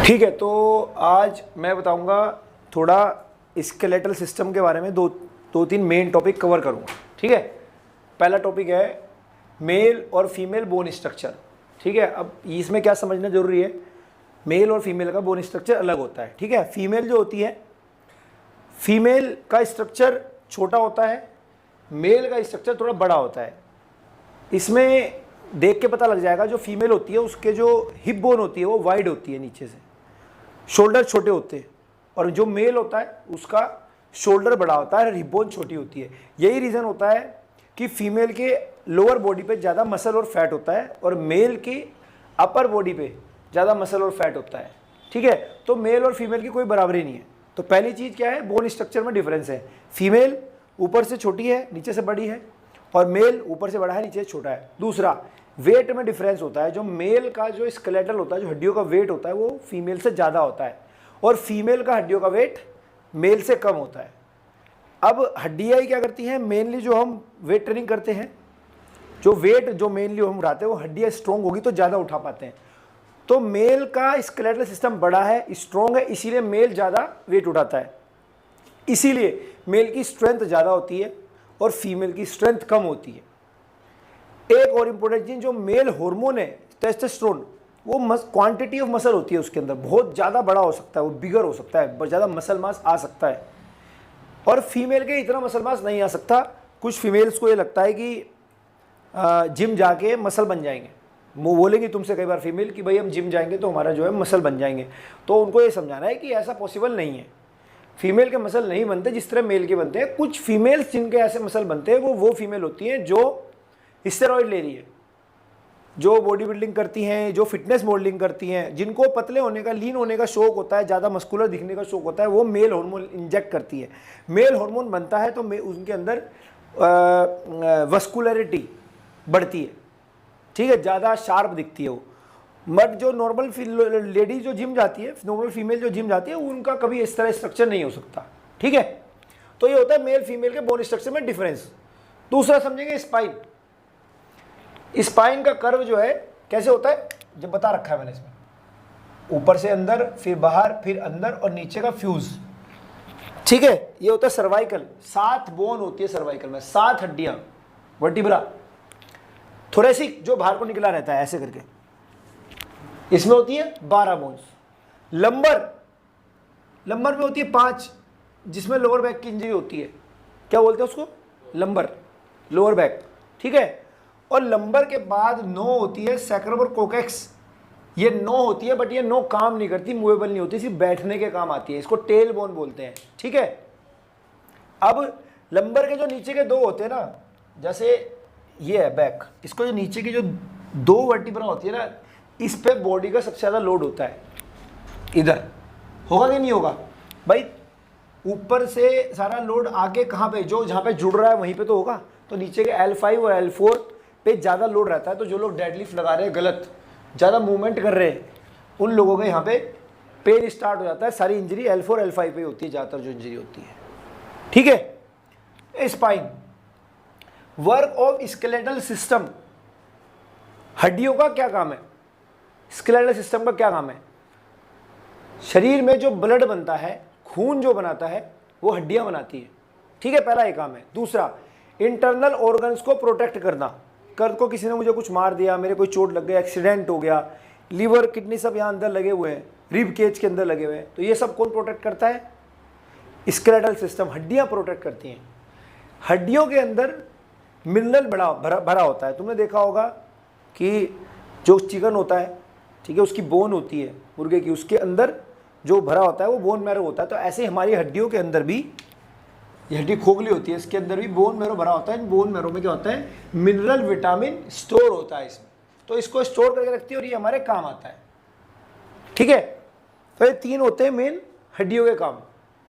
ठीक है, तो आज मैं बताऊंगा थोड़ा स्केलेटल सिस्टम के बारे में। दो तीन मेन टॉपिक कवर करूंगा। ठीक है, पहला टॉपिक है मेल और फीमेल बोन स्ट्रक्चर। ठीक है, अब इसमें क्या समझना जरूरी है, मेल और फीमेल का बोन स्ट्रक्चर अलग होता है। ठीक है, फीमेल जो होती है, फीमेल का स्ट्रक्चर छोटा होता है, मेल का स्ट्रक्चर थोड़ा बड़ा होता है। इसमें देख के पता लग जाएगा, जो फीमेल होती है उसके जो हिप बोन होती है वो वाइड होती है, नीचे से शोल्डर छोटे होते हैं, और जो मेल होता है उसका शोल्डर बड़ा होता है और हिप बोन छोटी होती है। यही रीज़न होता है कि फीमेल के लोअर बॉडी पे ज़्यादा मसल और फैट होता है और मेल की अपर बॉडी पे ज़्यादा मसल और फैट होता है। ठीक है, तो मेल और फीमेल की कोई बराबरी नहीं है। तो पहली चीज़ क्या है, बोन स्ट्रक्चर में डिफरेंस है। फीमेल ऊपर से छोटी है, नीचे से बड़ी है, और मेल ऊपर से बड़ा है, नीचे से छोटा है। दूसरा, वेट में डिफरेंस होता है। जो मेल का जो स्केलेटल होता है, जो हड्डियों का वेट होता है, वो फीमेल से ज़्यादा होता है, और फीमेल का हड्डियों का वेट मेल से कम होता है। अब हड्डियाँ ही क्या करती हैं, मेनली जो हम वेट ट्रेनिंग करते हैं, जो वेट जो मेनली हम उठाते हैं वो हड्डियाँ स्ट्रॉन्ग होगी तो ज़्यादा उठा पाते हैं। तो मेल का स्केलेटल सिस्टम बड़ा है, स्ट्रॉन्ग है, इसीलिए मेल ज़्यादा वेट उठाता है। इसीलिए मेल की स्ट्रेंथ ज़्यादा होती है और फीमेल की स्ट्रेंथ कम होती है। एक और इम्पोर्टेंट चीज़, जो मेल हार्मोन है टेस्टोस्टेरोन, वो क्वांटिटी ऑफ मसल होती है उसके अंदर, बहुत ज़्यादा बड़ा हो सकता है, वो बिगर हो सकता है, ज़्यादा मसल मास आ सकता है, और फीमेल के इतना मसल मास नहीं आ सकता। कुछ फीमेल्स को ये लगता है कि जिम जाके मसल बन जाएंगे, वो बोलेंगे तुमसे कई बार फीमेल कि भाई हम जिम जाएंगे तो हमारा जो है मसल बन जाएंगे। तो उनको ये समझाना है कि ऐसा पॉसिबल नहीं है, फीमेल के मसल नहीं बनते जिस तरह मेल के बनते हैं। कुछ फीमेल्स जिनके ऐसे मसल बनते हैं वो फीमेल होती हैं जो स्टेरॉइड ले रही है, जो बॉडी बिल्डिंग करती हैं, जो फिटनेस मॉडलिंग करती हैं, जिनको पतले होने का, लीन होने का शौक होता है, ज़्यादा मस्कुलर दिखने का शौक होता है, वो मेल हार्मोन इंजेक्ट करती है। मेल हार्मोन बनता है तो उनके अंदर वस्कुलरिटी बढ़ती है। ठीक है, ज़्यादा शार्प दिखती है वो। बट जो नॉर्मल लेडी जो जिम जाती है, नॉर्मल फीमेल जो जिम जाती है, उनका कभी इस तरह स्ट्रक्चर नहीं हो सकता। ठीक है, तो ये होता है मेल फीमेल के बोन स्ट्रक्चर में डिफरेंस। दूसरा समझेंगे स्पाइन। स्पाइन का कर्व जो है कैसे होता है, जब बता रखा है मैंने इसमें, ऊपर से अंदर, फिर बाहर, फिर अंदर, और नीचे का फ्यूज। ठीक है, ये होता है सर्वाइकल। 7 बोन होती है सर्वाइकल में, 7 हड्डियां। वर्टिब्रा, थोरेसिक जो बाहर को निकला रहता है ऐसे करके, इसमें होती है 12 बोन्स। लंबर में होती है 5, जिसमें लोअर बैक की इंजरी होती है। क्या बोलते हैं उसको, लंबर, लोअर बैक। ठीक है, और लंबर के बाद 9 होती है सैक्रम और कोकेक्स। ये 9 होती है, बट ये 9 काम नहीं करती, मूवेबल नहीं होती, सिर्फ बैठने के काम आती है। इसको टेल बोन बोलते हैं। ठीक है, अब लंबर के जो नीचे के 2 होते हैं ना, जैसे ये है बैक, इसको जो नीचे की जो 2 वर्टिब्रा होती है ना, इस पे बॉडी का सबसे ज़्यादा लोड होता है। इधर होगा कि नहीं होगा भाई, ऊपर से सारा लोड आगे कहाँ पे, जो जहाँ पे जुड़ रहा है वहीं पे तो होगा। तो नीचे के L5 और L4 पे ज़्यादा लोड रहता है। तो जो लोग डेडलिफ्ट लगा रहे हैं गलत, ज़्यादा मूवमेंट कर रहे हैं, उन लोगों के यहाँ पे पेन स्टार्ट हो जाता है। सारी इंजरी L4 L5 पे होती है, ज़्यादातर जो इंजरी होती है। ठीक है, spine, work of skeletal system. हड्डियों का क्या काम है, स्केलेटल सिस्टम का क्या काम है, शरीर में जो ब्लड बनता है, खून जो बनाता है, वो हड्डियां बनाती है। ठीक है, पहला ये काम है। दूसरा, इंटरनल ऑर्गन्स को प्रोटेक्ट करना। कल को किसी ने मुझे कुछ मार दिया, मेरे कोई चोट लग गया, एक्सीडेंट हो गया, लीवर किडनी सब यहाँ अंदर लगे हुए हैं, रिब केज के अंदर लगे हुए हैं, तो ये सब कौन प्रोटेक्ट करता है, स्केलेटल सिस्टम, हड्डियाँ प्रोटेक्ट करती हैं। हड्डियों के अंदर मिनरल भरा होता है। तुमने देखा होगा कि जो चिकन होता है, ठीक है, उसकी बोन होती है मुर्गे की, उसके अंदर जो भरा होता है वो बोन मैरो होता है। तो ऐसे ही हमारी हड्डियों के अंदर भी, ये हड्डी खोखली होती है, इसके अंदर भी बोन मैरो भरा होता है। इन बोन मैरो में क्या होता है, मिनरल विटामिन स्टोर होता है इसमें, तो इसको स्टोर करके रखती है और ये हमारे काम आता है। ठीक है, तो ये 3 होते हैं मेन हड्डियों के काम।